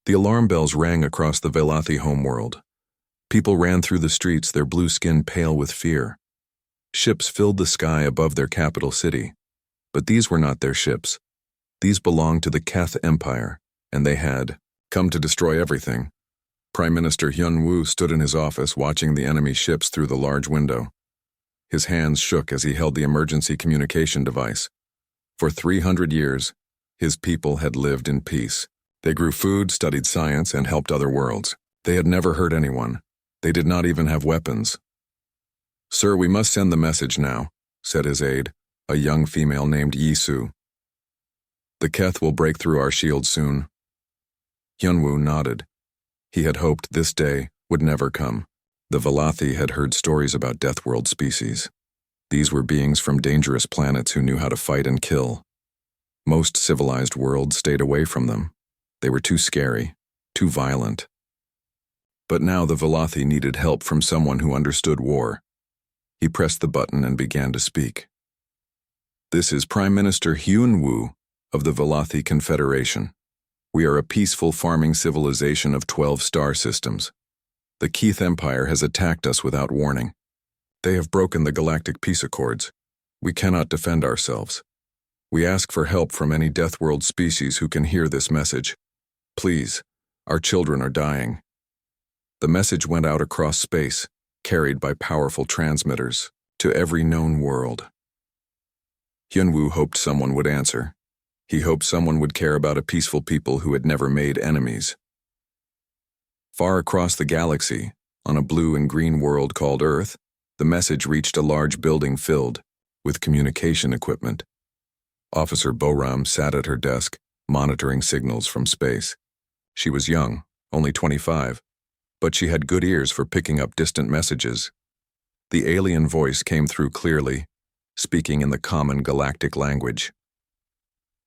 The alarm bells rang across the Velathi homeworld. People ran through the streets, their blue skin pale with fear. Ships filled the sky above their capital city. But these were not their ships. These belonged to the Keth Empire, and they had come to destroy everything. Prime Minister Hyun-woo stood in his office watching the enemy ships through the large window. His hands shook as he held the emergency communication device. For 300 years, his people had lived in peace. They grew food, studied science, and helped other worlds. They had never hurt anyone. They did not even have weapons. "Sir, we must send the message now," said his aide, a young female named Yisu. "The Keth will break through our shield soon." Hyun-woo nodded. He had hoped this day would never come. The Velathi had heard stories about Deathworld species. These were beings from dangerous planets who knew how to fight and kill. Most civilized worlds stayed away from them. They were too scary, too violent. But now the Velathi needed help from someone who understood war. He pressed the button and began to speak. "This is Prime Minister Hyun-woo of the Velathi Confederation. We are a peaceful farming civilization of 12 star systems. The Keth Empire has attacked us without warning. They have broken the Galactic Peace Accords. We cannot defend ourselves. We ask for help from any Deathworld species who can hear this message. Please, our children are dying." The message went out across space, carried by powerful transmitters, to every known world. Hyun-woo hoped someone would answer. He hoped someone would care about a peaceful people who had never made enemies. Far across the galaxy, on a blue and green world called Earth, the message reached a large building filled with communication equipment. Officer Boram sat at her desk, monitoring signals from space. She was young, only 25, but she had good ears for picking up distant messages. The alien voice came through clearly, speaking in the common galactic language.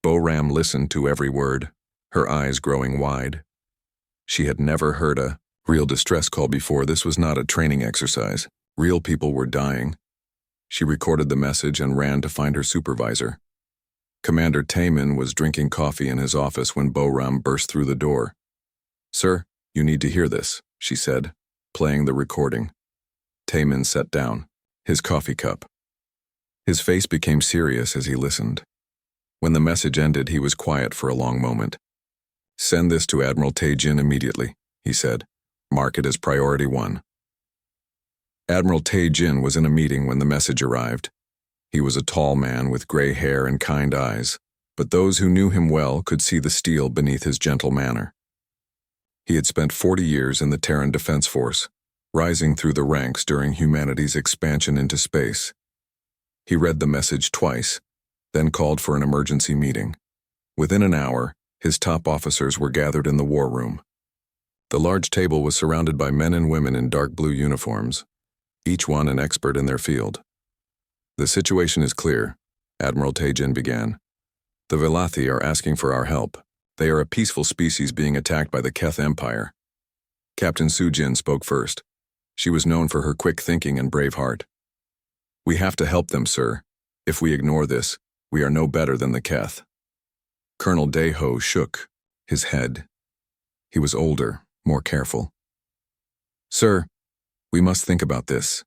Boram listened to every word, her eyes growing wide. She had never heard a real distress call before. This was not a training exercise. Real people were dying. She recorded the message and ran to find her supervisor. Commander Taemin was drinking coffee in his office when Boram burst through the door. "Sir, you need to hear this," she said, playing the recording. Taemin sat down, his coffee cup. His face became serious as he listened. When the message ended, he was quiet for a long moment. "Send this to Admiral Tae-jin immediately," he said. "Mark it as priority 1. Admiral Tae-jin was in a meeting when the message arrived. He was a tall man with gray hair and kind eyes, but those who knew him well could see the steel beneath his gentle manner. He had spent 40 years in the Terran Defense Force, rising through the ranks during humanity's expansion into space. He read the message twice, then called for an emergency meeting. Within an hour, his top officers were gathered in the war room. The large table was surrounded by men and women in dark blue uniforms, each one an expert in their field. "The situation is clear," Admiral Tae-jin began. "The Velathi are asking for our help. They are a peaceful species being attacked by the Keth Empire." Captain Soo-jin spoke first. She was known for her quick thinking and brave heart. "We have to help them, sir. If we ignore this, we are no better than the Keth." Colonel Dae-ho shook his head. He was older, more careful. "Sir, we must think about this.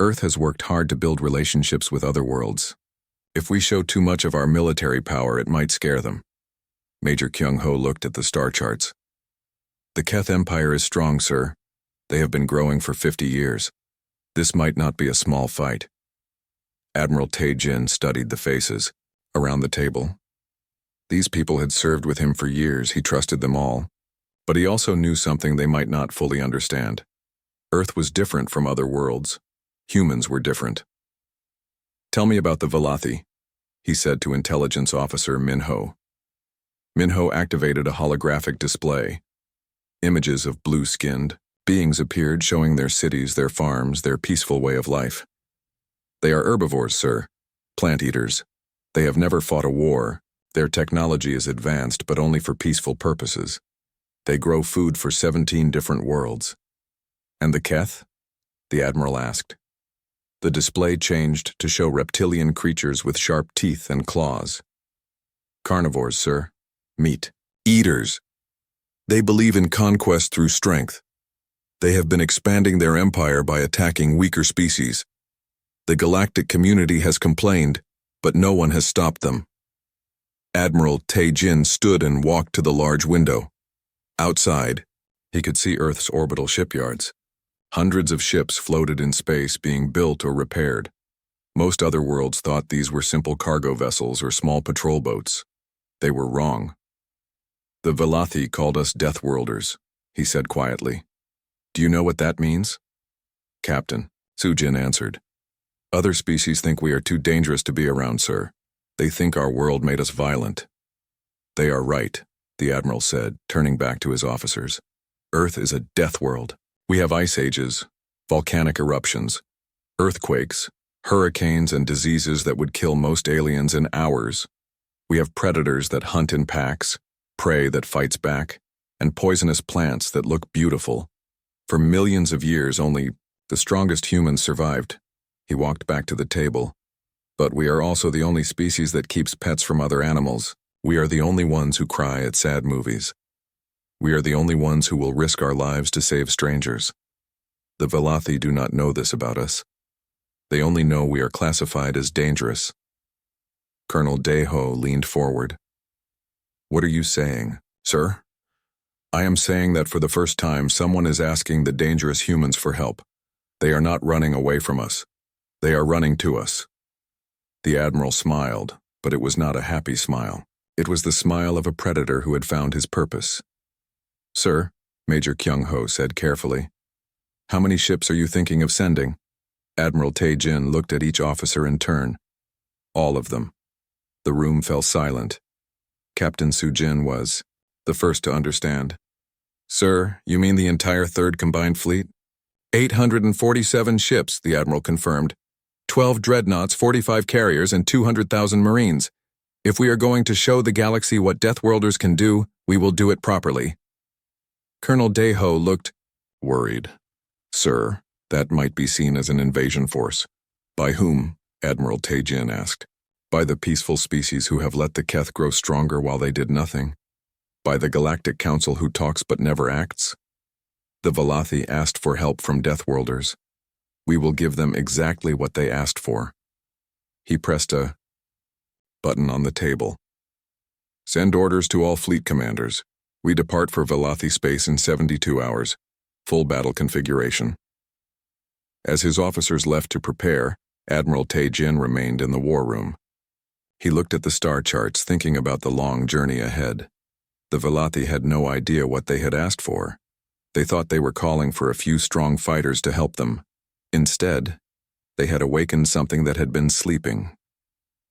Earth has worked hard to build relationships with other worlds. If we show too much of our military power, it might scare them." Major Kyung-ho looked at the star charts. "The Keth Empire is strong, sir. They have been growing for 50 years. This might not be a small fight." Admiral Tae-jin studied the faces around the table. These people had served with him for years. He trusted them all. But he also knew something they might not fully understand. Earth was different from other worlds. Humans were different. "Tell me about the Velathi," he said to Intelligence Officer Min-ho. Min-ho activated a holographic display. Images of blue-skinned beings appeared showing their cities, their farms, their peaceful way of life. "They are herbivores, sir. Plant-eaters. They have never fought a war. Their technology is advanced, but only for peaceful purposes. They grow food for 17 different worlds." "And the Keth?" the Admiral asked. The display changed to show reptilian creatures with sharp teeth and claws. "Carnivores, sir. Meat. Eaters." They believe in conquest through strength. They have been expanding their empire by attacking weaker species. The galactic community has complained, but no one has stopped them. Admiral Tae-jin stood and walked to the large window. Outside, he could see Earth's orbital shipyards. Hundreds of ships floated in space being built or repaired. Most other worlds thought these were simple cargo vessels or small patrol boats. They were wrong. The Velothi called us Deathworlders, he said quietly. Do you know what that means? Captain, Sujin answered. Other species think we are too dangerous to be around, sir. They think our world made us violent. They are right, the Admiral said, turning back to his officers. Earth is a death world. We have ice ages, volcanic eruptions, earthquakes, hurricanes and diseases that would kill most aliens in hours. We have predators that hunt in packs, prey that fights back, and poisonous plants that look beautiful. For millions of years, only the strongest humans survived. He walked back to the table. But we are also the only species that keeps pets from other animals. We are the only ones who cry at sad movies. We are the only ones who will risk our lives to save strangers. The Velothi do not know this about us. They only know we are classified as dangerous. Colonel Daeho leaned forward. What are you saying, sir? I am saying that for the first time someone is asking the dangerous humans for help. They are not running away from us. They are running to us. The Admiral smiled, but it was not a happy smile. It was the smile of a predator who had found his purpose. Sir, Major Kyung-ho said carefully, how many ships are you thinking of sending? Admiral Tae-jin looked at each officer in turn. All of them. The room fell silent. Captain Sujin was the first to understand. Sir, you mean the entire 3rd Combined Fleet? 847 ships, the Admiral confirmed. 12 dreadnoughts, 45 carriers, and 200,000 Marines. If we are going to show the galaxy what Deathworlders can do, we will do it properly. Colonel Daeho looked worried. Sir, that might be seen as an invasion force. By whom? Admiral Tae-jin asked. By the peaceful species who have let the Keth grow stronger while they did nothing. By the Galactic Council who talks but never acts. The Velothi asked for help from Deathworlders. We will give them exactly what they asked for. He pressed a button on the table. Send orders to all fleet commanders. We depart for Velothi space in 72 hours. Full battle configuration. As his officers left to prepare, Admiral Tae-jin remained in the war room. He looked at the star charts, thinking about the long journey ahead. The Velothi had no idea what they had asked for. They thought they were calling for a few strong fighters to help them. Instead, they had awakened something that had been sleeping.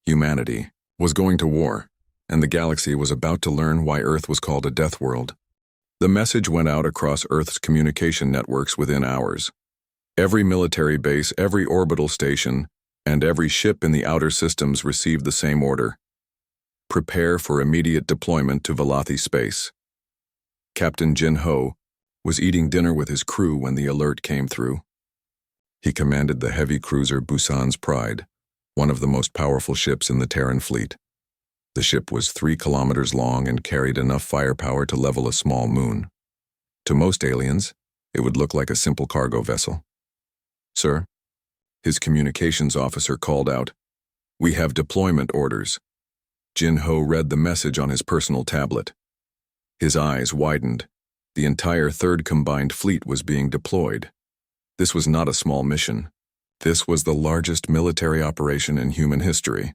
Humanity was going to war, and the galaxy was about to learn why Earth was called a death world. The message went out across Earth's communication networks within hours. Every military base, every orbital station, and every ship in the outer systems received the same order. Prepare for immediate deployment to Velothi space. Captain Jin-ho was eating dinner with his crew when the alert came through. He commanded the heavy cruiser Busan's Pride, one of the most powerful ships in the Terran fleet. The ship was 3 kilometers long and carried enough firepower to level a small moon. To most aliens, it would look like a simple cargo vessel. Sir, his communications officer called out, We have deployment orders. Jin-ho read the message on his personal tablet. His eyes widened. The entire 3rd Combined Fleet was being deployed. This was not a small mission. This was the largest military operation in human history.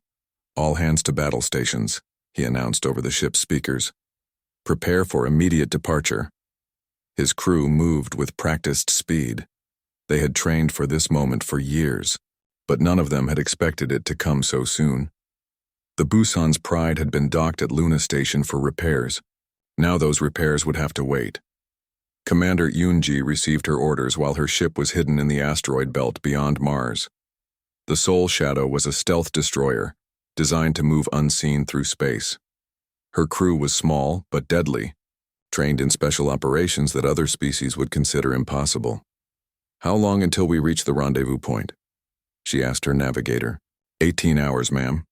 All hands to battle stations, he announced over the ship's speakers. Prepare for immediate departure. His crew moved with practiced speed. They had trained for this moment for years, but none of them had expected it to come so soon. The Busan's Pride had been docked at Luna Station for repairs. Now those repairs would have to wait. Commander Yoonji received her orders while her ship was hidden in the asteroid belt beyond Mars. The Soul Shadow was a stealth destroyer, designed to move unseen through space. Her crew was small but deadly, trained in special operations that other species would consider impossible. How long until we reach the rendezvous point? She asked her navigator. 18 hours, ma'am,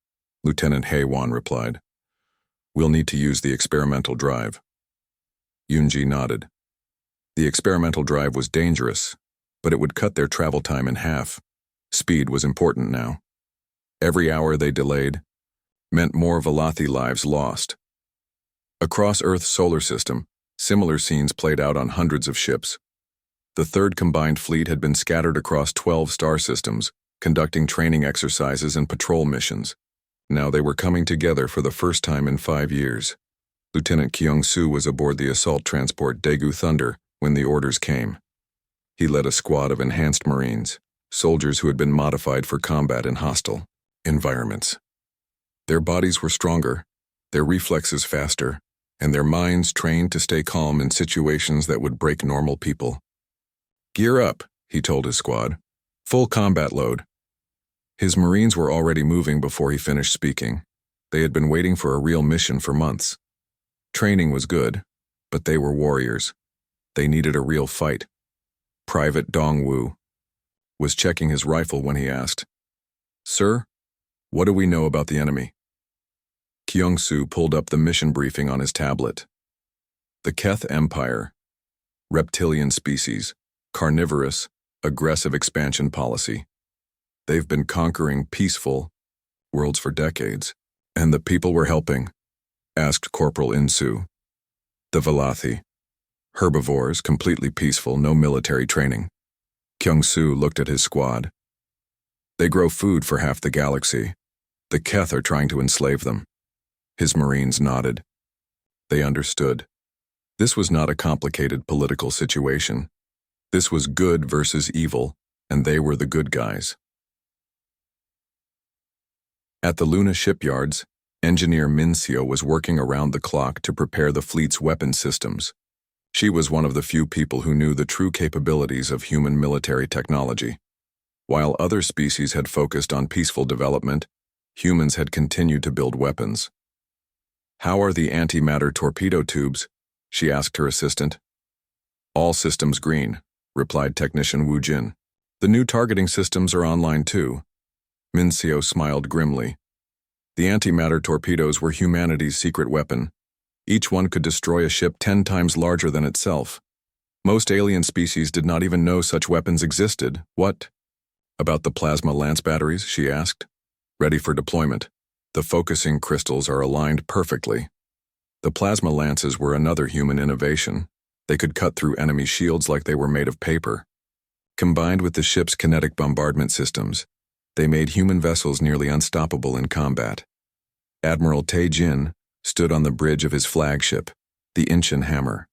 Lieutenant Hae-won replied. We'll need to use the experimental drive. Yunji nodded. The experimental drive was dangerous, but it would cut their travel time in half. Speed was important now. Every hour they delayed meant more Velothi lives lost. Across Earth's solar system, similar scenes played out on hundreds of ships. The third combined fleet had been scattered across 12 star systems, conducting training exercises and patrol missions. Now they were coming together for the first time in 5 years. Lieutenant Kyung-soo was aboard the assault transport Daegu Thunder when the orders came. He led a squad of enhanced Marines, soldiers who had been modified for combat in hostile environments. Their bodies were stronger, their reflexes faster, and their minds trained to stay calm in situations that would break normal people. "Gear up," he told his squad. "Full combat load." His Marines were already moving before he finished speaking. They had been waiting for a real mission for months. Training was good, but they were warriors. They needed a real fight. Private Dongwoo was checking his rifle when he asked, "Sir, what do we know about the enemy?" Kyung-soo pulled up the mission briefing on his tablet. The Keth Empire, reptilian species, carnivorous, aggressive expansion policy. They've been conquering peaceful worlds for decades. "And the people we're helping?" asked Corporal Insu. "The Velothi. Herbivores, completely peaceful, no military training." Kyung-soo looked at his squad. "They grow food for half the galaxy. The Keth are trying to enslave them." His Marines nodded. They understood. This was not a complicated political situation. This was good versus evil, and they were the good guys. At the Luna shipyards, engineer Minseo was working around the clock to prepare the fleet's weapon systems. She was one of the few people who knew the true capabilities of human military technology. While other species had focused on peaceful development, humans had continued to build weapons. "How are the antimatter torpedo tubes?" she asked her assistant. "All systems green," replied Technician Wu Jin. "The new targeting systems are online too." Minseo smiled grimly. The antimatter torpedoes were humanity's secret weapon. Each one could destroy a ship 10 times larger than itself. Most alien species did not even know such weapons existed. "What about the plasma lance batteries?" she asked. "Ready for deployment. The focusing crystals are aligned perfectly." The plasma lances were another human innovation. They could cut through enemy shields like they were made of paper. Combined with the ship's kinetic bombardment systems, they made human vessels nearly unstoppable in combat. Admiral Tae-jin stood on the bridge of his flagship, the Incheon Hammer.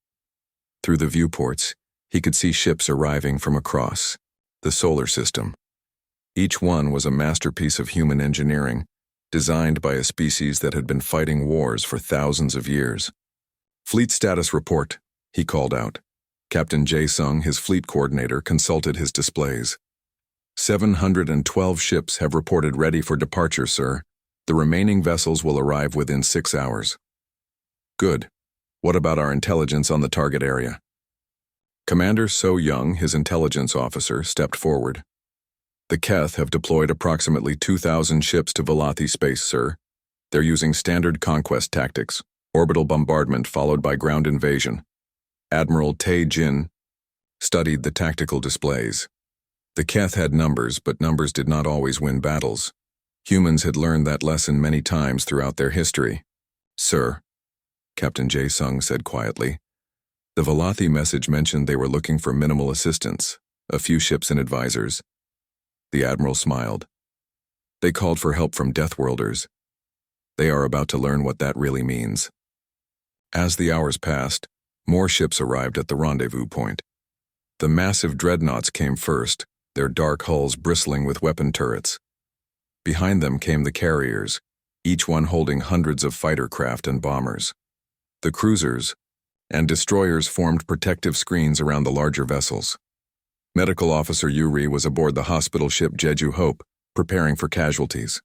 Through the viewports, he could see ships arriving from across the solar system. Each one was a masterpiece of human engineering, designed by a species that had been fighting wars for thousands of years. "Fleet status report," he called out. Captain Jae-sung, his fleet coordinator, consulted his displays. 712 ships have reported ready for departure, sir. The remaining vessels will arrive within 6 hours. "Good. What about our intelligence on the target area?" Commander So Young, his intelligence officer, stepped forward. "The Keth have deployed approximately 2,000 ships to Velothi space, sir. They're using standard conquest tactics, orbital bombardment followed by ground invasion." Admiral Tae-jin studied the tactical displays. The Keth had numbers, but numbers did not always win battles. Humans had learned that lesson many times throughout their history. "Sir," Captain Jae-sung said quietly. "The Velothi message mentioned they were looking for minimal assistance, a few ships and advisors." The Admiral smiled. "They called for help from Deathworlders. They are about to learn what that really means." As the hours passed, more ships arrived at the rendezvous point. The massive dreadnoughts came first, their dark hulls bristling with weapon turrets. Behind them came the carriers, each one holding hundreds of fighter craft and bombers. The cruisers and destroyers formed protective screens around the larger vessels. Medical Officer Yuri was aboard the hospital ship Jeju Hope, preparing for casualties.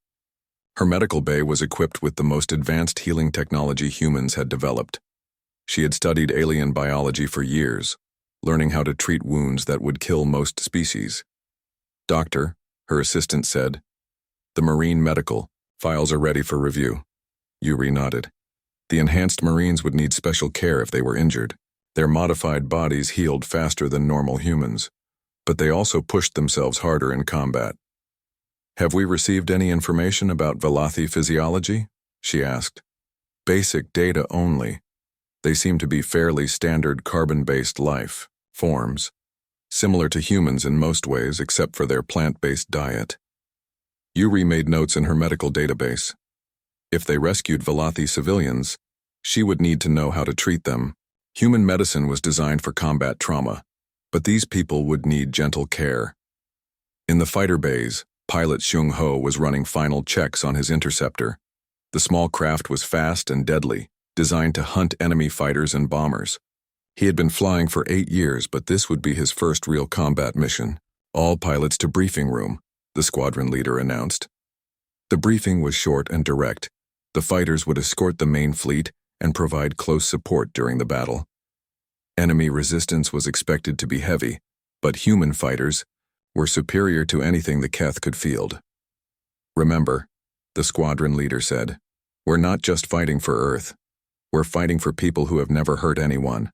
Her medical bay was equipped with the most advanced healing technology humans had developed. She had studied alien biology for years, learning how to treat wounds that would kill most species. "Doctor," her assistant said, "the Marine medical files are ready for review." Yuri nodded. The enhanced Marines would need special care if they were injured. Their modified bodies healed faster than normal humans, but they also pushed themselves harder in combat. "Have we received any information about Velothi physiology?" she asked. "Basic data only. They seem to be fairly standard carbon-based life forms, similar to humans in most ways except for their plant-based diet." Yuri made notes in her medical database. If they rescued Velothi civilians, she would need to know how to treat them. Human medicine was designed for combat trauma, but these people would need gentle care. In the fighter bays, pilot Xiong Ho was running final checks on his interceptor. The small craft was fast and deadly, designed to hunt enemy fighters and bombers. He had been flying for 8 years, but this would be his first real combat mission. "All pilots to briefing room," the squadron leader announced. The briefing was short and direct. The fighters would escort the main fleet and provide close support during the battle. Enemy resistance was expected to be heavy, but human fighters were superior to anything the Keth could field. "Remember," the squadron leader said, "we're not just fighting for Earth. We're fighting for people who have never hurt anyone.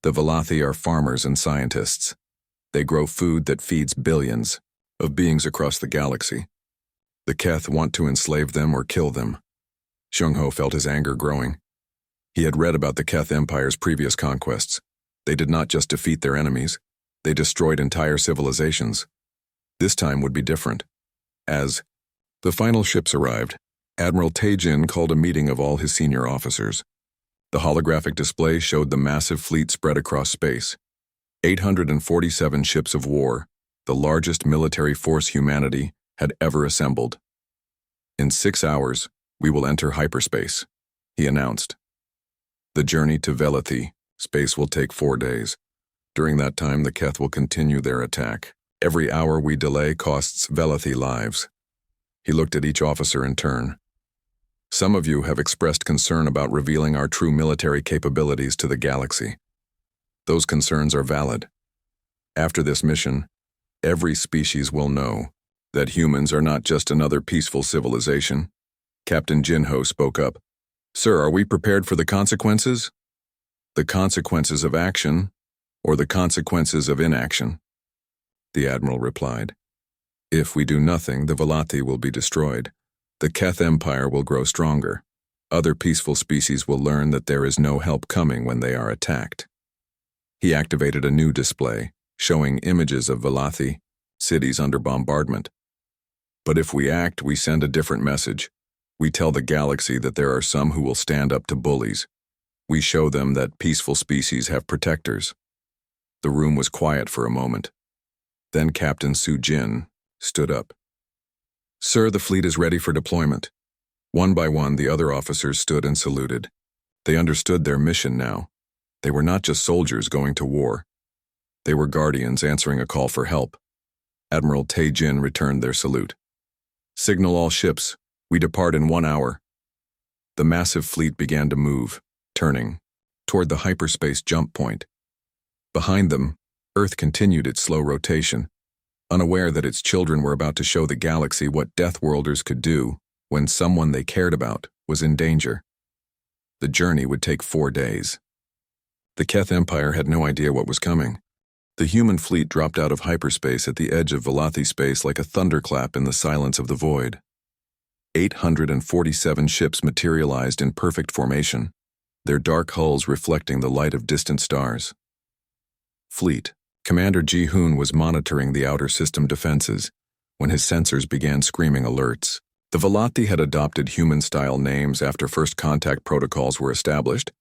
The Velothi are farmers and scientists. They grow food that feeds billions of beings across the galaxy. The Keth want to enslave them or kill them." Xiong Ho felt his anger growing. He had read about the Keth Empire's previous conquests. They did not just defeat their enemies, they destroyed entire civilizations. This time would be different. As the final ships arrived, Admiral Tae-jin called a meeting of all his senior officers. The holographic display showed the massive fleet spread across space. 847 ships of war, the largest military force humanity had ever assembled. "In 6 hours, we will enter hyperspace," he announced. "The journey to Velothi space will take 4 days. During that time, the Keth will continue their attack. Every hour we delay costs Velothi lives." He looked at each officer in turn. "Some of you have expressed concern about revealing our true military capabilities to the galaxy. Those concerns are valid. After this mission, every species will know that humans are not just another peaceful civilization." Captain Jinho spoke up. "Sir, are we prepared for the consequences?" "The consequences of action, or the consequences of inaction?" the Admiral replied. "If we do nothing, the Velothi will be destroyed. The Keth Empire will grow stronger. Other peaceful species will learn that there is no help coming when they are attacked." He activated a new display, showing images of Velothi, cities under bombardment. "But if we act, we send a different message. We tell the galaxy that there are some who will stand up to bullies. We show them that peaceful species have protectors." The room was quiet for a moment. Then Captain Su-jin stood up. "Sir, the fleet is ready for deployment." One by one, the other officers stood and saluted. They understood their mission now. They were not just soldiers going to war. They were guardians answering a call for help. Admiral Tae-jin returned their salute. "Signal all ships. We depart in 1 hour." The massive fleet began to move, turning toward the hyperspace jump point. Behind them, Earth continued its slow rotation, unaware that its children were about to show the galaxy what Deathworlders could do when someone they cared about was in danger. The journey would take 4 days. The Keth Empire had no idea what was coming. The human fleet dropped out of hyperspace at the edge of Velothi space like a thunderclap in the silence of the void. 847 ships materialized in perfect formation, their dark hulls reflecting the light of distant stars. Fleet. Commander Ji-hoon was monitoring the outer system defenses when his sensors began screaming alerts. The Velothi had adopted human-style names after first contact protocols were established,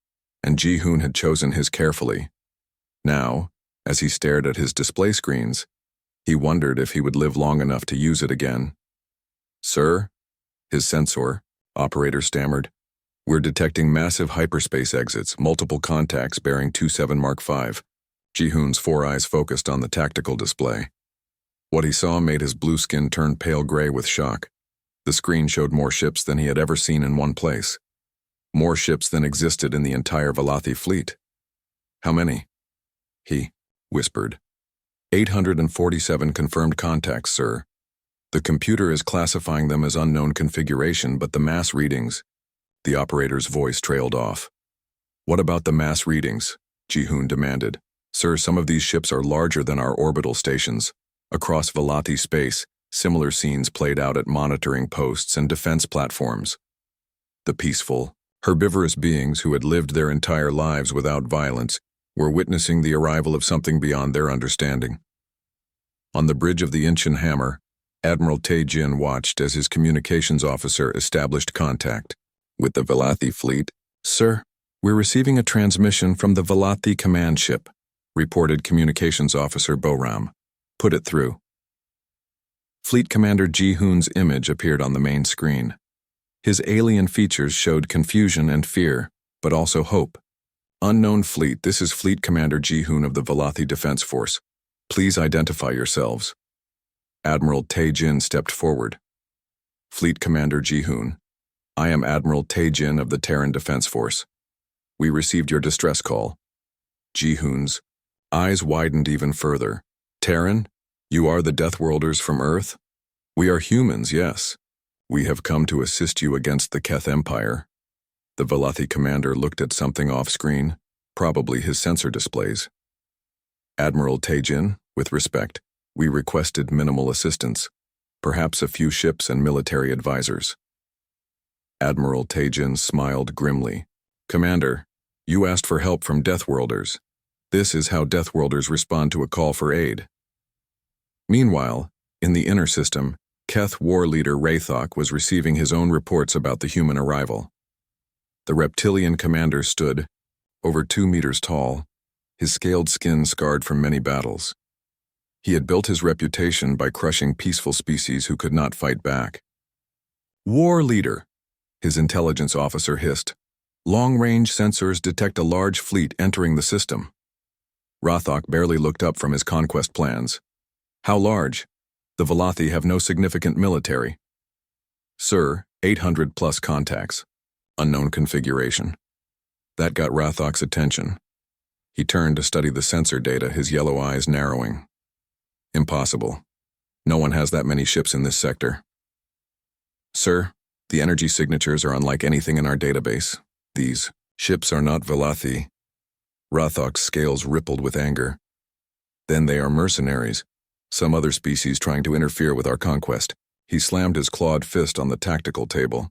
and Ji-hoon had chosen his carefully. Now, as he stared at his display screens, he wondered if he would live long enough to use it again. "Sir?" his sensor operator stammered. "We're detecting massive hyperspace exits, multiple contacts bearing 27 Mark V. Ji-hoon's 4 eyes focused on the tactical display. What he saw made his blue skin turn pale gray with shock. The screen showed more ships than he had ever seen in one place. More ships than existed in the entire Velothi fleet. "How many?" he whispered. 847 confirmed contacts, sir. The computer is classifying them as unknown configuration, but the mass readings..." The operator's voice trailed off. "What about the mass readings?" Ji-hoon demanded. Sir, some of these ships are larger than our orbital stations. Across Velati space, similar scenes played out at monitoring posts and defense platforms. The peaceful, herbivorous beings who had lived their entire lives without violence were witnessing the arrival of something beyond their understanding. On the bridge of the Incheon Hammer, Admiral Tae-jin watched as his communications officer established contact with the Velati fleet. Sir, we're receiving a transmission from the Velati command ship, reported communications officer Boram. Put it through. Fleet Commander Ji-hoon's image appeared on the main screen. His alien features showed confusion and fear, but also hope. Unknown fleet, this is Fleet Commander Ji-hoon of the Velati Defense Force. Please identify yourselves. Admiral Tae-jin stepped forward. Fleet Commander Ji-hoon, I am Admiral Tae-jin of the Terran Defense Force. We received your distress call. Ji-hoon's eyes widened even further. Terran, you are the Deathworlders from Earth? We are humans, yes. We have come to assist you against the Keth Empire. The Velati commander looked at something off-screen, probably his sensor displays. Admiral Tae-jin, with respect, we requested minimal assistance, perhaps a few ships and military advisors. Admiral Tae-jin smiled grimly. Commander, you asked for help from Deathworlders. This is how Deathworlders respond to a call for aid. Meanwhile, in the inner system, Keth war leader Rathok was receiving his own reports about the human arrival. The reptilian commander stood, over 2 meters tall, his scaled skin scarred from many battles. He had built his reputation by crushing peaceful species who could not fight back. War leader, his intelligence officer hissed. Long-range sensors detect a large fleet entering the system. Rathok barely looked up from his conquest plans. How large? The Velati have no significant military. Sir, 800+ contacts. Unknown configuration. That got Rathok's attention. He turned to study the sensor data, his yellow eyes narrowing. Impossible. No one has that many ships in this sector. Sir, the energy signatures are unlike anything in our database. These ships are not Velati. Rathok's scales rippled with anger. Then they are mercenaries. Some other species trying to interfere with our conquest. He slammed his clawed fist on the tactical table.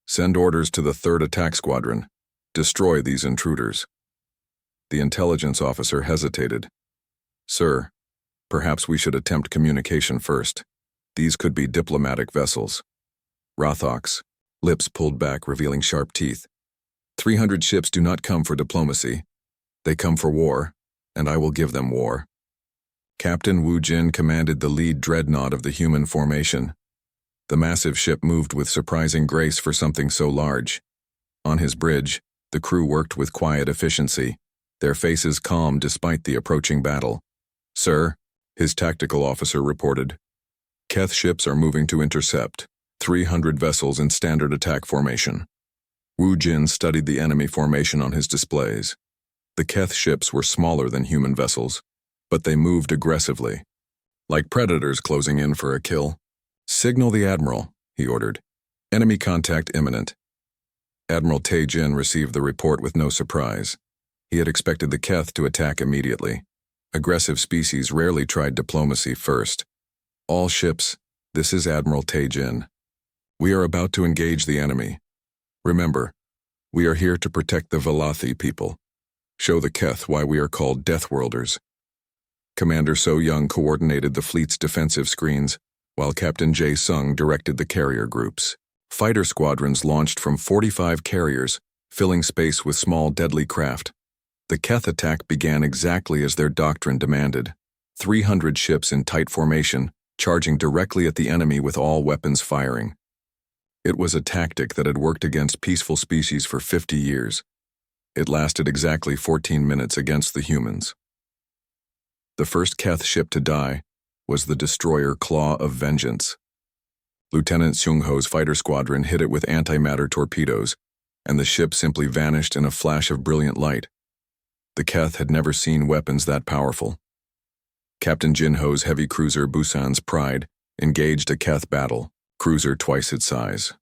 Send orders to the 3rd Attack Squadron. Destroy these intruders. The intelligence officer hesitated. Sir, perhaps we should attempt communication first. These could be diplomatic vessels. Rathok's lips pulled back, revealing sharp teeth. 300 ships do not come for diplomacy. They come for war, and I will give them war. Captain Wu Jin commanded the lead dreadnought of the human formation. The massive ship moved with surprising grace for something so large. On his bridge, the crew worked with quiet efficiency, their faces calm despite the approaching battle. Sir, his tactical officer reported. Keth ships are moving to intercept. 300 vessels in standard attack formation. Wu Jin studied the enemy formation on his displays. The Keth ships were smaller than human vessels, but they moved aggressively, like predators closing in for a kill. Signal the Admiral, he ordered. Enemy contact imminent. Admiral Tae-jin received the report with no surprise. He had expected the Keth to attack immediately. Aggressive species rarely tried diplomacy first. All ships, this is Admiral Tae-jin. We are about to engage the enemy. Remember, we are here to protect the Velati people. Show the Keth why we are called Deathworlders. Commander So Young coordinated the fleet's defensive screens, while Captain Jae Sung directed the carrier groups. Fighter squadrons launched from 45 carriers, filling space with small deadly craft. The Keth attack began exactly as their doctrine demanded. 300 ships in tight formation, charging directly at the enemy with all weapons firing. It was a tactic that had worked against peaceful species for 50 years. It lasted exactly 14 minutes against the humans. The first Keth ship to die was the destroyer Claw of Vengeance. Lieutenant Seung-ho's fighter squadron hit it with antimatter torpedoes, and the ship simply vanished in a flash of brilliant light. The Keth had never seen weapons that powerful. Captain Jin-ho's heavy cruiser Busan's Pride engaged a Keth battle, cruiser twice its size.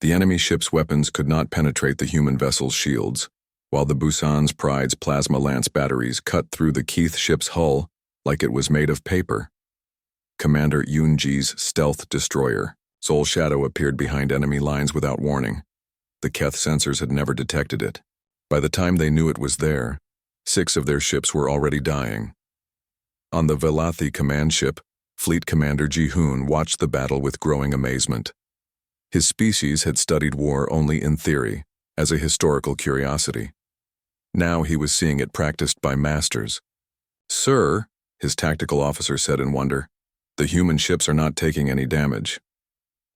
The enemy ship's weapons could not penetrate the human vessel's shields, while the Busan's Pride's plasma lance batteries cut through the Keith ship's hull like it was made of paper. Commander Yoonji's stealth destroyer, Soul Shadow, appeared behind enemy lines without warning. The Keth sensors had never detected it. By the time they knew it was there, 6 of their ships were already dying. On the Velathi command ship, Fleet Commander Ji-hoon watched the battle with growing amazement. His species had studied war only in theory, as a historical curiosity. Now he was seeing it practiced by masters. "Sir," his tactical officer said in wonder, "the human ships are not taking any damage."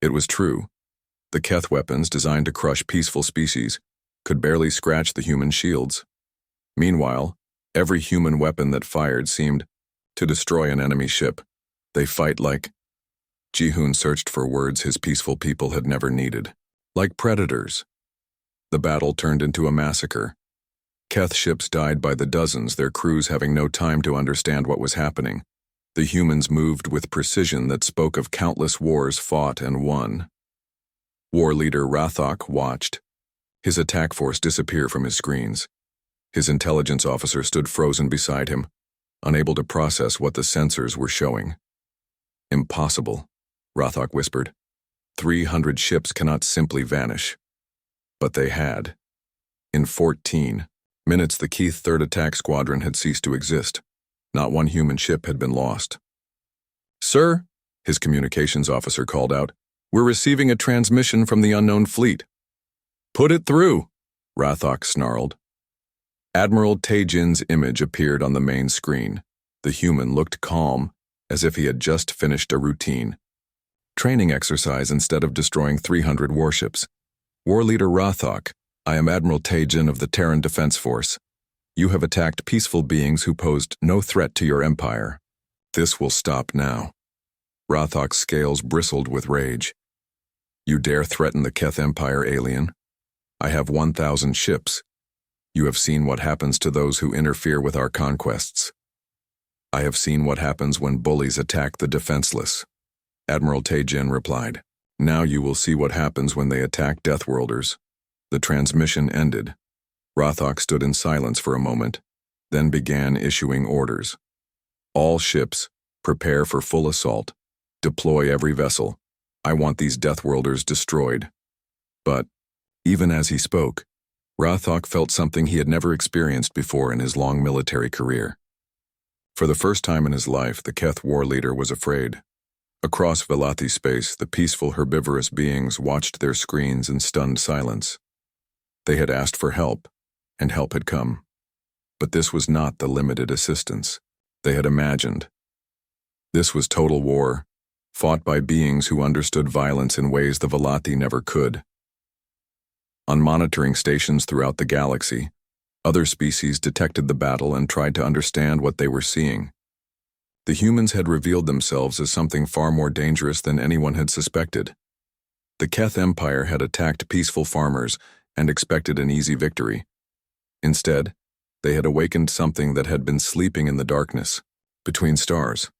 It was true. The Keth weapons, designed to crush peaceful species, could barely scratch the human shields. Meanwhile, every human weapon that fired seemed to destroy an enemy ship. "They fight like—" Ji-hoon searched for words his peaceful people had never needed. "Like predators." The battle turned into a massacre. Keth ships died by the dozens, their crews having no time to understand what was happening. The humans moved with precision that spoke of countless wars fought and won. War leader Rathok watched, his attack force disappear from his screens. His intelligence officer stood frozen beside him, unable to process what the sensors were showing. "Impossible," Rathok whispered. 300 ships cannot simply vanish. But they had. In 14 minutes, the Keith 3rd Attack Squadron had ceased to exist. Not one human ship had been lost. "Sir," his communications officer called out, "we're receiving a transmission from the unknown fleet." "Put it through," Rathok snarled. Admiral Taejin's image appeared on the main screen. The human looked calm, as if he had just finished a routine training exercise instead of destroying 300 warships. "War Leader Rathok, I am Admiral Taejin of the Terran Defense Force. You have attacked peaceful beings who posed no threat to your empire. This will stop now." Rathok's scales bristled with rage. "You dare threaten the Keth Empire, alien? I have 1,000 ships. You have seen what happens to those who interfere with our conquests. I have seen what happens when bullies attack the defenseless," Admiral Taejin replied. "Now you will see what happens when they attack Deathworlders." The transmission ended. Rathok stood in silence for a moment, then began issuing orders. "All ships, prepare for full assault. Deploy every vessel. I want these Deathworlders destroyed." But, even as he spoke, Rathok felt something he had never experienced before in his long military career. For the first time in his life, the Keth war leader was afraid. Across Velathi space, the peaceful herbivorous beings watched their screens in stunned silence. They had asked for help, and help had come. But this was not the limited assistance they had imagined. This was total war, fought by beings who understood violence in ways the Velathi never could. On monitoring stations throughout the galaxy, other species detected the battle and tried to understand what they were seeing. The humans had revealed themselves as something far more dangerous than anyone had suspected. The Keth Empire had attacked peaceful farmers and expected an easy victory. Instead, they had awakened something that had been sleeping in the darkness, between stars.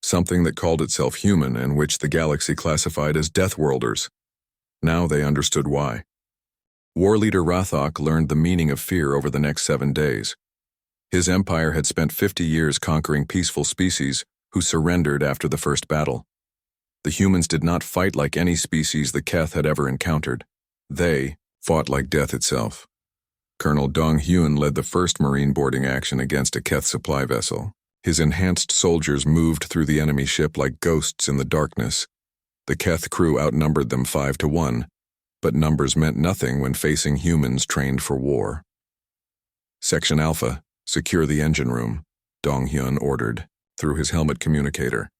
Something that called itself human and which the galaxy classified as Deathworlders. Now they understood why. War leader Rathok learned the meaning of fear over the next 7 days. His empire had spent 50 years conquering peaceful species who surrendered after the first battle. The humans did not fight like any species the Keth had ever encountered. They fought like death itself. Colonel Dong-hyun led the first marine boarding action against a Keth supply vessel. His enhanced soldiers moved through the enemy ship like ghosts in the darkness. The Keth crew outnumbered them 5-1, but numbers meant nothing when facing humans trained for war. "Section Alpha, secure the engine room," Dong-hyun ordered, through his helmet communicator.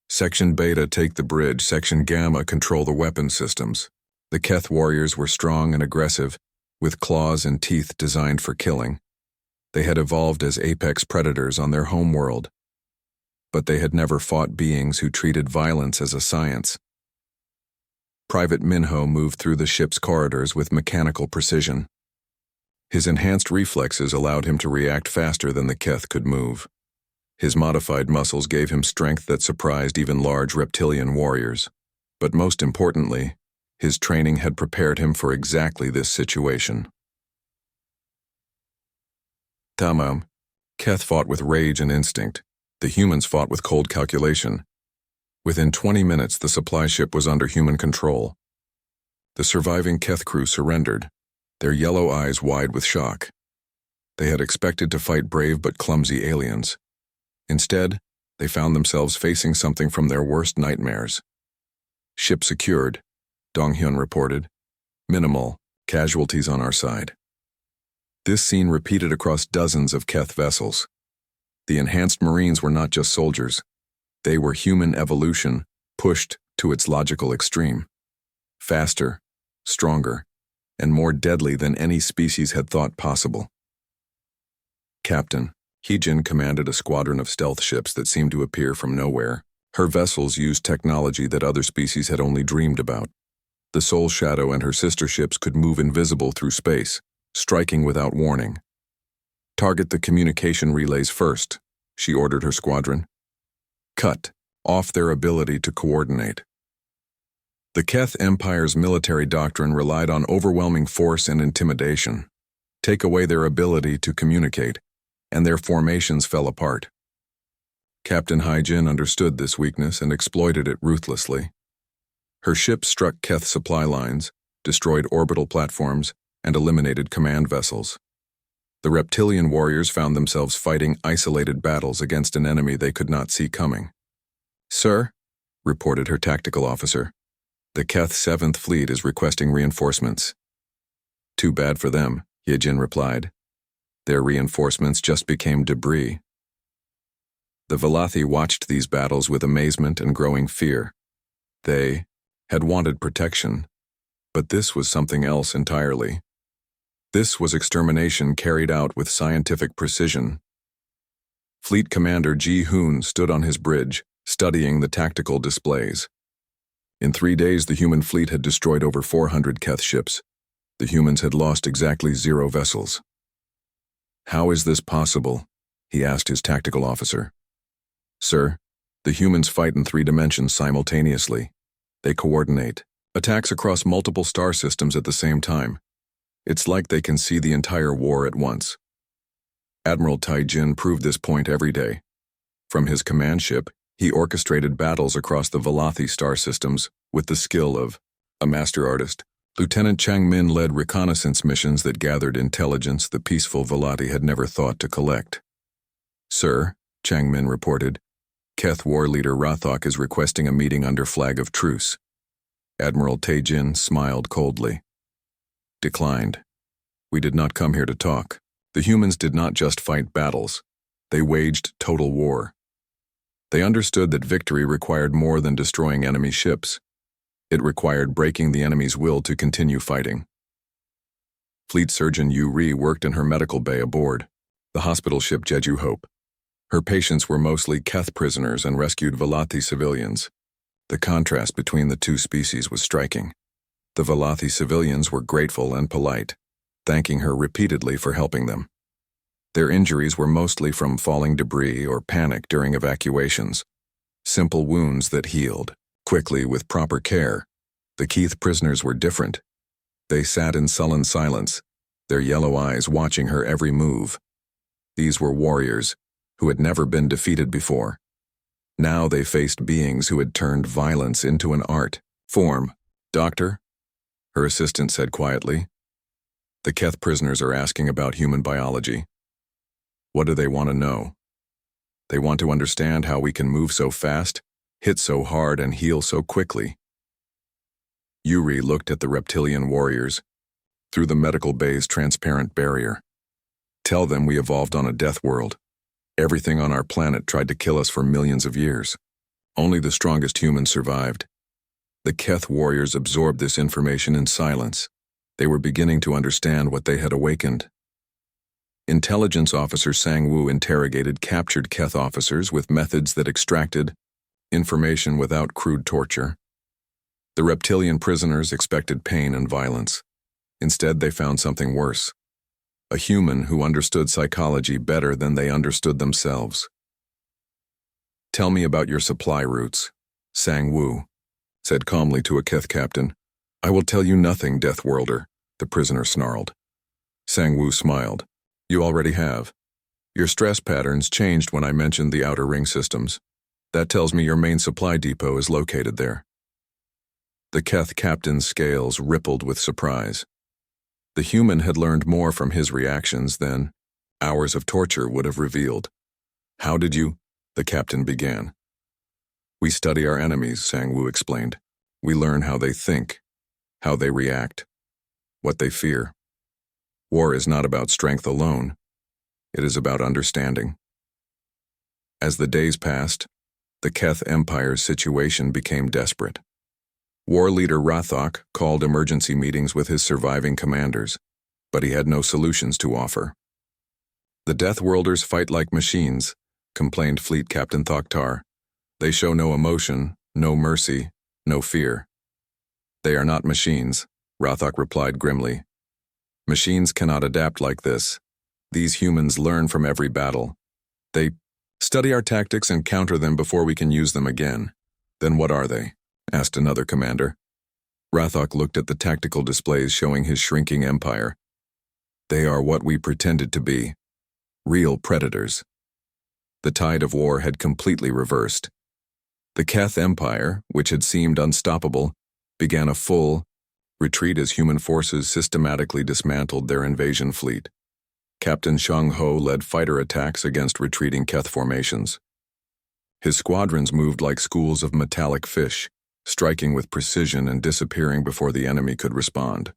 "Section Beta, take the bridge. Section Gamma, control the weapon systems." The Keth warriors were strong and aggressive, with claws and teeth designed for killing. They had evolved as apex predators on their home world. But they had never fought beings who treated violence as a science. Private Minho moved through the ship's corridors with mechanical precision. His enhanced reflexes allowed him to react faster than the Keth could move. His modified muscles gave him strength that surprised even large reptilian warriors. But most importantly, his training had prepared him for exactly this situation. Tamam. Keth fought with rage and instinct. The humans fought with cold calculation. Within 20 minutes, the supply ship was under human control. The surviving Keth crew surrendered, their yellow eyes wide with shock. They had expected to fight brave but clumsy aliens. Instead, they found themselves facing something from their worst nightmares. Ship secured, Dong-hyun reported. Minimal casualties on our side. This scene repeated across dozens of Keth vessels. The enhanced Marines were not just soldiers. They were human evolution pushed to its logical extreme. Faster, stronger, and more deadly than any species had thought possible. Captain Heejin commanded a squadron of stealth ships that seemed to appear from nowhere. Her vessels used technology that other species had only dreamed about. The Soul Shadow and her sister ships could move invisible through space, striking without warning. Target the communication relays first, she ordered her squadron. Cut off their ability to coordinate. The Keth Empire's military doctrine relied on overwhelming force and intimidation. Take away their ability to communicate, and their formations fell apart. Captain Haijin understood this weakness and exploited it ruthlessly. Her ships struck Keth supply lines, destroyed orbital platforms, and eliminated command vessels. The reptilian warriors found themselves fighting isolated battles against an enemy they could not see coming. "Sir," reported her tactical officer, "the Keth 7th Fleet is requesting reinforcements." "Too bad for them," Yejin replied. "Their reinforcements just became debris." The Velothi watched these battles with amazement and growing fear. They had wanted protection, but this was something else entirely. This was extermination carried out with scientific precision. Fleet Commander Ji Hoon stood on his bridge, studying the tactical displays. In 3 days, the human fleet had destroyed over 400 Keth ships. The humans had lost exactly 0 vessels. "How is this possible?" he asked his tactical officer. "Sir, the humans fight in 3 dimensions simultaneously. They coordinate attacks across multiple star systems at the same time. It's like they can see the entire war at once." Admiral Taijin proved this point every day. From his command ship, he orchestrated battles across the Velothi star systems with the skill of a master artist. Lieutenant Chang Min led reconnaissance missions that gathered intelligence the peaceful Velothi had never thought to collect. "Sir," Chang Min reported, "Keth war leader Rathok is requesting a meeting under flag of truce." Admiral Taijin smiled coldly. "Declined. We did not come here to talk." The humans did not just fight battles. They waged total war. They understood that victory required more than destroying enemy ships. It required breaking the enemy's will to continue fighting. Fleet Surgeon Yu Ri worked in her medical bay aboard the hospital ship Jeju Hope. Her patients were mostly Keth prisoners and rescued Velothi civilians. The contrast between the two species was striking. The Velothi civilians were grateful and polite, thanking her repeatedly for helping them. Their injuries were mostly from falling debris or panic during evacuations, simple wounds that healed quickly with proper care. The Keth prisoners were different. They sat in sullen silence, their yellow eyes watching her every move. These were warriors who had never been defeated before. Now they faced beings who had turned violence into an art form. "Doctor," her assistant said quietly, "the Keth prisoners are asking about human biology." "What do they want to know?" "They want to understand how we can move so fast, hit so hard, and heal so quickly." Yuri looked at the reptilian warriors through the medical bay's transparent barrier. "Tell them we evolved on a death world. Everything on our planet tried to kill us for millions of years. Only the strongest humans survived." The Keth warriors absorbed this information in silence. They were beginning to understand what they had awakened. Intelligence officer Sang-woo interrogated captured Keth officers with methods that extracted information without crude torture. The reptilian prisoners expected pain and violence. Instead, they found something worse. A human who understood psychology better than they understood themselves. "Tell me about your supply routes," Sang-woo said calmly to a Keth captain. "I will tell you nothing, Deathworlder," the prisoner snarled. Sang-woo smiled. "You already have. Your stress patterns changed when I mentioned the outer ring systems. That tells me your main supply depot is located there. The Keth captain's scales rippled with surprise. The human had learned more from his reactions than hours of torture would have revealed. How did you? The captain began. We study our enemies, Sang-Woo explained. We learn how they think, how they react, what they fear. War is not about strength alone. It is about understanding. As the days passed, the Keth Empire's situation became desperate. War leader Rathok called emergency meetings with his surviving commanders, but he had no solutions to offer. The Deathworlders fight like machines, complained Fleet Captain Thoktar. They show no emotion, no mercy, no fear. They are not machines, Rathok replied grimly. Machines cannot adapt like this. These humans learn from every battle. They study our tactics and counter them before we can use them again. Then what are they? Asked another commander. Rathok looked at the tactical displays showing his shrinking empire. They are what we pretended to be. Real predators. The tide of war had completely reversed. The Keth Empire, which had seemed unstoppable, began a full retreat as human forces systematically dismantled their invasion fleet. Captain Shang-Ho led fighter attacks against retreating Keth formations. His squadrons moved like schools of metallic fish, striking with precision and disappearing before the enemy could respond.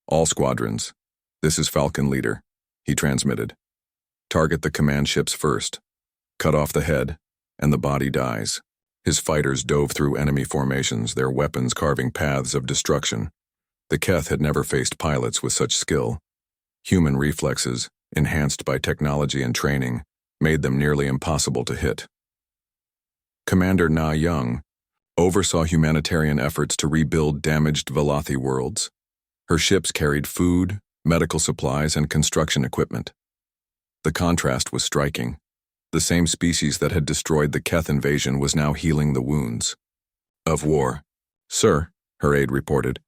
All squadrons, this is Falcon Leader, he transmitted. Target the command ships first. Cut off the head, and the body dies. His fighters dove through enemy formations, their weapons carving paths of destruction. The Keth had never faced pilots with such skill. Human reflexes, enhanced by technology and training, made them nearly impossible to hit. Commander Na Young oversaw humanitarian efforts to rebuild damaged Velothi worlds. Her ships carried food, medical supplies, and construction equipment. The contrast was striking. The same species that had destroyed the Keth invasion was now healing the wounds of war. Sir, her aide reported,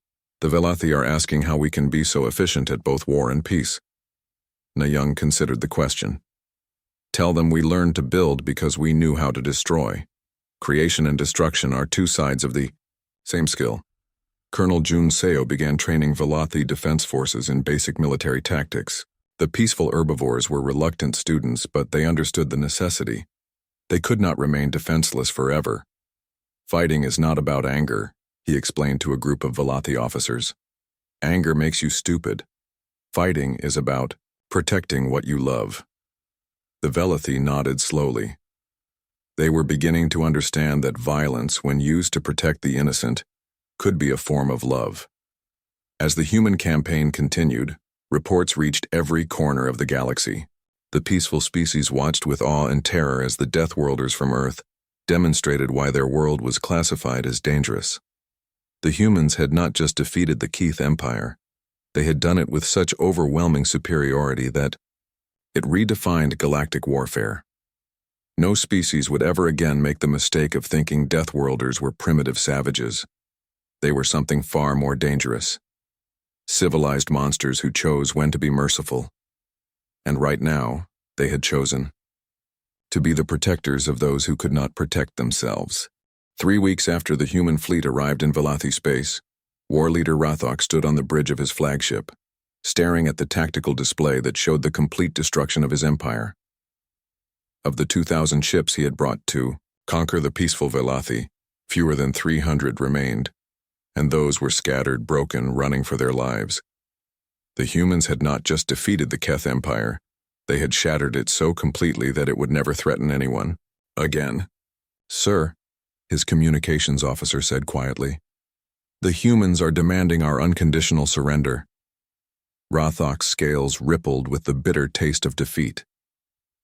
the Velothi are asking how we can be so efficient at both war and peace. Na Young considered the question. Tell them we learned to build because we knew how to destroy. Creation and destruction are two sides of the same skill. Colonel Jun Seo began training Velothi defense forces in basic military tactics. The peaceful herbivores were reluctant students, but they understood the necessity. They could not remain defenseless forever. Fighting is not about anger, he explained to a group of Velothi officers. Anger makes you stupid. Fighting is about protecting what you love. The Velothi nodded slowly. They were beginning to understand that violence, when used to protect the innocent, could be a form of love. As the human campaign continued, reports reached every corner of the galaxy. The peaceful species watched with awe and terror as the Deathworlders from Earth demonstrated why their world was classified as dangerous. The humans had not just defeated the Keth Empire, they had done it with such overwhelming superiority that it redefined galactic warfare. No species would ever again make the mistake of thinking Deathworlders were primitive savages. They were something far more dangerous. Civilized monsters who chose when to be merciful. And right now, they had chosen to be the protectors of those who could not protect themselves. 3 weeks after the human fleet arrived in Velothi space, war leader Rathok stood on the bridge of his flagship, staring at the tactical display that showed the complete destruction of his empire. Of the 2,000 ships he had brought to conquer the peaceful Velothi, fewer than 300 remained, and those were scattered, broken, running for their lives. The humans had not just defeated the Keth Empire, they had shattered it so completely that it would never threaten anyone again. Sir, his communications officer said quietly, the humans are demanding our unconditional surrender. Rathok's scales rippled with the bitter taste of defeat.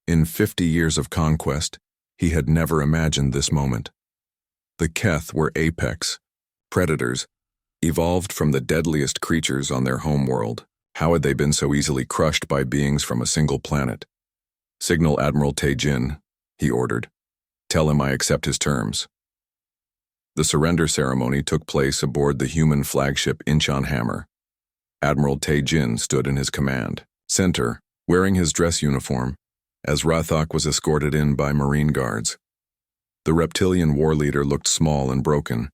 In 50 years of conquest, he had never imagined this moment. The Keth were apex, predators, evolved from the deadliest creatures on their homeworld. How had they been so easily crushed by beings from a single planet? Signal Admiral Tae-jin, he ordered. Tell him I accept his terms. The surrender ceremony took place aboard the human flagship Incheon Hammer. Admiral Tae-jin stood in his command center, wearing his dress uniform, as Rathok was escorted in by Marine guards. The reptilian war leader looked small and broken,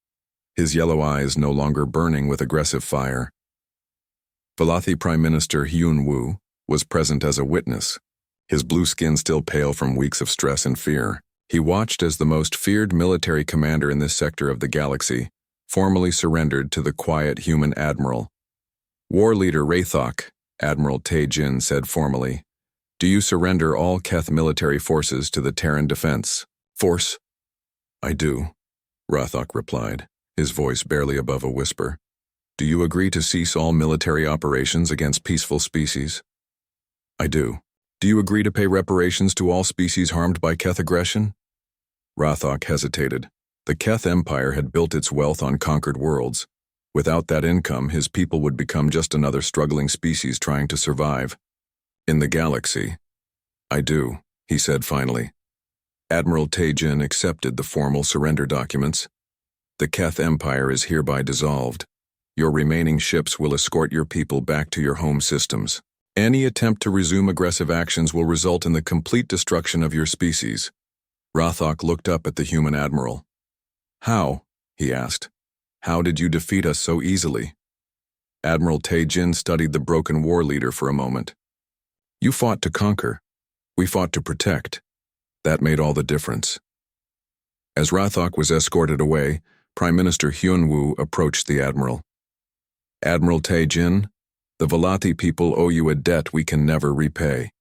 his yellow eyes no longer burning with aggressive fire. Velothi Prime Minister Hyun Woo was present as a witness, his blue skin still pale from weeks of stress and fear. He watched as the most feared military commander in this sector of the galaxy formally surrendered to the quiet human admiral. War leader Rathok, Admiral Tae-jin said formally, "Do you surrender all Keth military forces to the Terran Defense Force?" "I do," Rathok replied, his voice barely above a whisper. "Do you agree to cease all military operations against peaceful species?" "I do." "Do you agree to pay reparations to all species harmed by Keth aggression?" Rathok hesitated. The Keth Empire had built its wealth on conquered worlds. Without that income, his people would become just another struggling species trying to survive. "In the galaxy." "I do," he said finally. Admiral Tae-jin accepted the formal surrender documents. "The Keth Empire is hereby dissolved. Your remaining ships will escort your people back to your home systems. Any attempt to resume aggressive actions will result in the complete destruction of your species." Rathok looked up at the human admiral. "How?" he asked. "How did you defeat us so easily?" Admiral Tae-jin studied the broken war leader for a moment. "You fought to conquer. We fought to protect. That made all the difference." As Rathok was escorted away, Prime Minister Hyun-woo approached the admiral. "Admiral Tae-jin, the Velothi people owe you a debt we can never repay."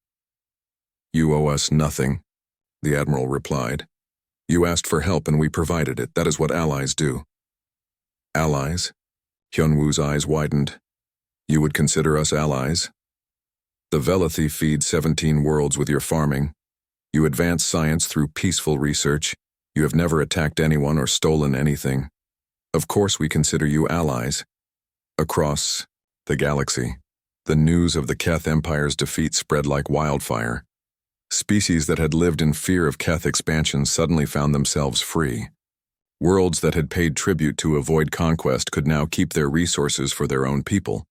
"You owe us nothing," the admiral replied. "You asked for help and we provided it. That is what allies do." "Allies?" Hyun-woo's eyes widened. "You would consider us allies?" "The Velothi feed 17 worlds with your farming. You advance science through peaceful research. You have never attacked anyone or stolen anything. Of course we consider you allies." Across the galaxy, the news of the Keth Empire's defeat spread like wildfire. Species that had lived in fear of Keth expansion suddenly found themselves free. Worlds that had paid tribute to avoid conquest could now keep their resources for their own people.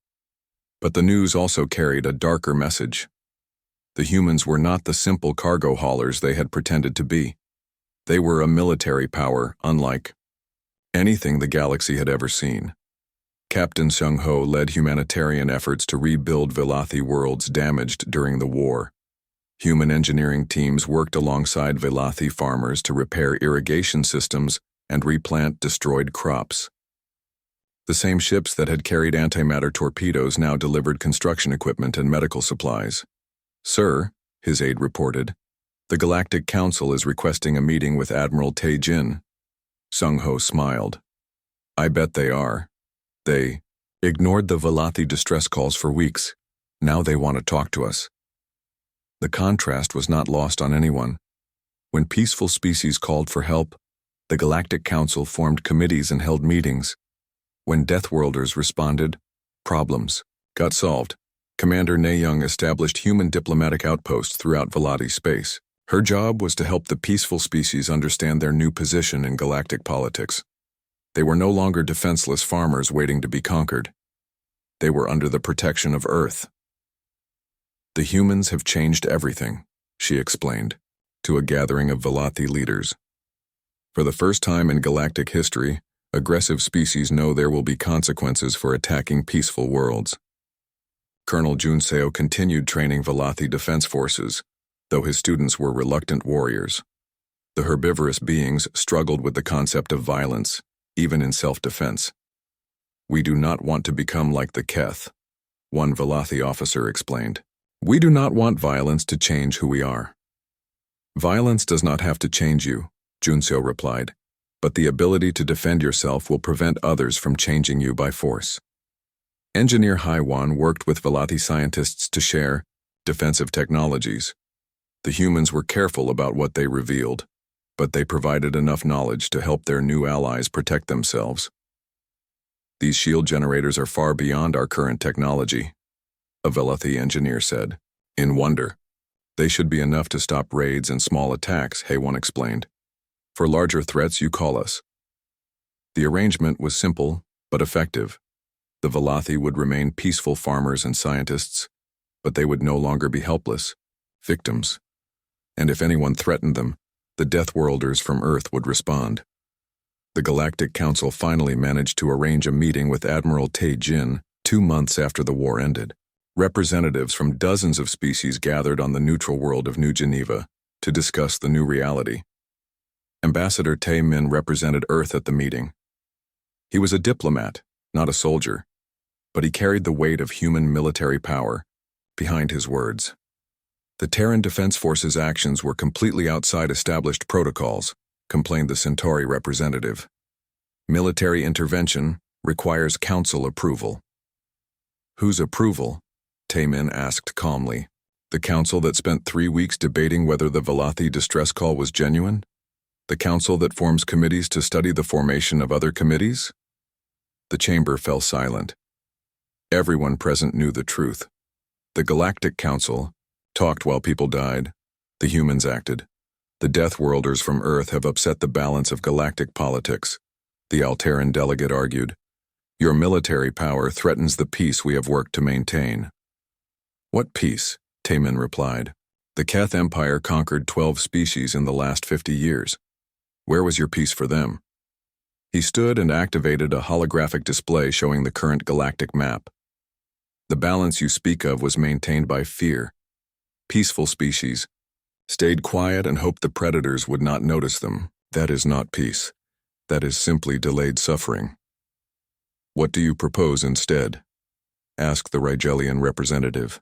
But the news also carried a darker message. The humans were not the simple cargo haulers they had pretended to be. They were a military power unlike anything the galaxy had ever seen. Captain Sung-ho led humanitarian efforts to rebuild Velothi worlds damaged during the war. Human engineering teams worked alongside Velothi farmers to repair irrigation systems and replant destroyed crops. The same ships that had carried antimatter torpedoes now delivered construction equipment and medical supplies. "Sir," his aide reported, "the Galactic Council is requesting a meeting with Admiral Tae-jin." Sung-ho smiled. "I bet they are. They ignored the Velothi distress calls for weeks. Now they want to talk to us." The contrast was not lost on anyone. When peaceful species called for help, the Galactic Council formed committees and held meetings. When Deathworlders responded, problems got solved. Commander Nae-young established human diplomatic outposts throughout Velothi space. Her job was to help the peaceful species understand their new position in galactic politics. They were no longer defenseless farmers waiting to be conquered. They were under the protection of Earth. "The humans have changed everything," she explained, to a gathering of Velothi leaders. "For the first time in galactic history, aggressive species know there will be consequences for attacking peaceful worlds." Colonel Junseo continued training Velothi defense forces, though his students were reluctant warriors. The herbivorous beings struggled with the concept of violence, even in self-defense. "We do not want to become like the Keth," one Velothi officer explained. "We do not want violence to change who we are." "Violence does not have to change you," Junseo replied, "but the ability to defend yourself will prevent others from changing you by force." Engineer Haiwan worked with Velothi scientists to share defensive technologies. The humans were careful about what they revealed, but they provided enough knowledge to help their new allies protect themselves. "These shield generators are far beyond our current technology," a Velothi engineer said, in wonder. "They should be enough to stop raids and small attacks," Haiwan explained. "For larger threats, you call us." The arrangement was simple, but effective. The Velothi would remain peaceful farmers and scientists, but they would no longer be helpless victims. and if anyone threatened them, the Deathworlders from Earth would respond. The Galactic Council finally managed to arrange a meeting with Admiral Tae Jin 2 months after the war ended. Representatives from dozens of species gathered on the neutral world of New Geneva to discuss the new reality. Ambassador Tae Min represented Earth at the meeting. He was a diplomat, not a soldier, but he carried the weight of human military power behind his words. The Terran Defense Force's actions were completely outside established protocols, complained the Centauri representative. Military intervention requires council approval. Whose approval? Tae Min asked calmly. The council that spent 3 weeks debating whether the Velothi distress call was genuine? The council that forms committees to study the formation of other committees? The chamber fell silent. Everyone present knew the truth. The Galactic Council talked while people died. The humans acted. The Deathworlders from Earth have upset the balance of galactic politics, the Alteran delegate argued. Your military power threatens the peace we have worked to maintain. What peace? Tae Min replied. The Keth Empire conquered 12 species in the last 50 years. Where was your peace for them? He stood and activated a holographic display showing the current galactic map. The balance you speak of was maintained by fear. Peaceful species stayed quiet and hoped the predators would not notice them. That is not peace. That is simply delayed suffering. What do you propose instead? Asked the Rigelian representative.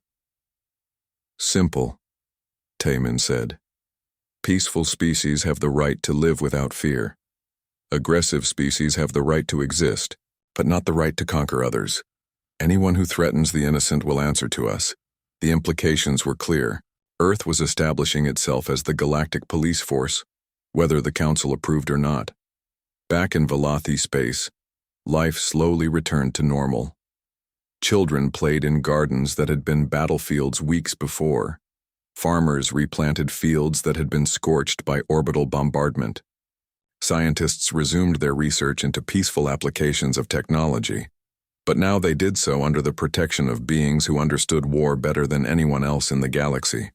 Simple, Tae Min said. Peaceful species have the right to live without fear. Aggressive species have the right to exist, but not the right to conquer others. Anyone who threatens the innocent will answer to us. The implications were clear. Earth was establishing itself as the galactic police force, whether the council approved or not. Back in Velothi space, life slowly returned to normal. Children played in gardens that had been battlefields weeks before. Farmers replanted fields that had been scorched by orbital bombardment. Scientists resumed their research into peaceful applications of technology, but now they did so under the protection of beings who understood war better than anyone else in the galaxy.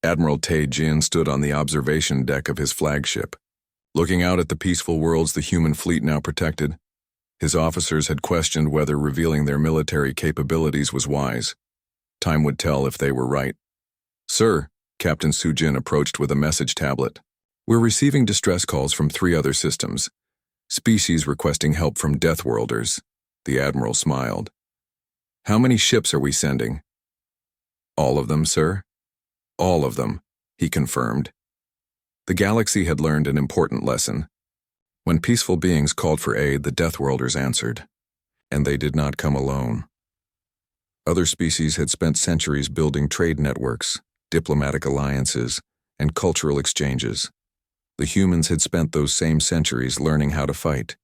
Admiral Tae Jin stood on the observation deck of his flagship. Looking out at the peaceful worlds the human fleet now protected, his officers had questioned whether revealing their military capabilities was wise. Time would tell if they were right. Sir, Captain Sujin approached with a message tablet. We're receiving distress calls from 3 other systems. Species requesting help from Deathworlders. The Admiral smiled. How many ships are we sending? All of them, sir. All of them, he confirmed. The galaxy had learned an important lesson. When peaceful beings called for aid, the Deathworlders answered. And they did not come alone. Other species had spent centuries building trade networks, diplomatic alliances, and cultural exchanges. The humans had spent those same centuries learning how to fight.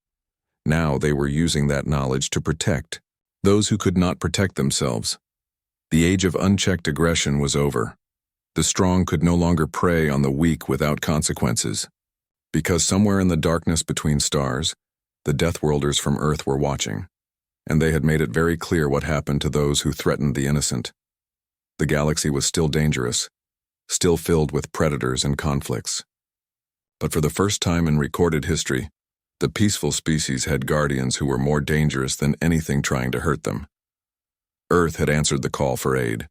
Now they were using that knowledge to protect those who could not protect themselves. The age of unchecked aggression was over. The strong could no longer prey on the weak without consequences. Because somewhere in the darkness between stars, the Deathworlders from Earth were watching, and they had made it very clear what happened to those who threatened the innocent. The galaxy was still dangerous, still filled with predators and conflicts. But for the first time in recorded history, the peaceful species had guardians who were more dangerous than anything trying to hurt them. Earth had answered the call for aid,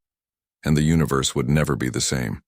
and the universe would never be the same.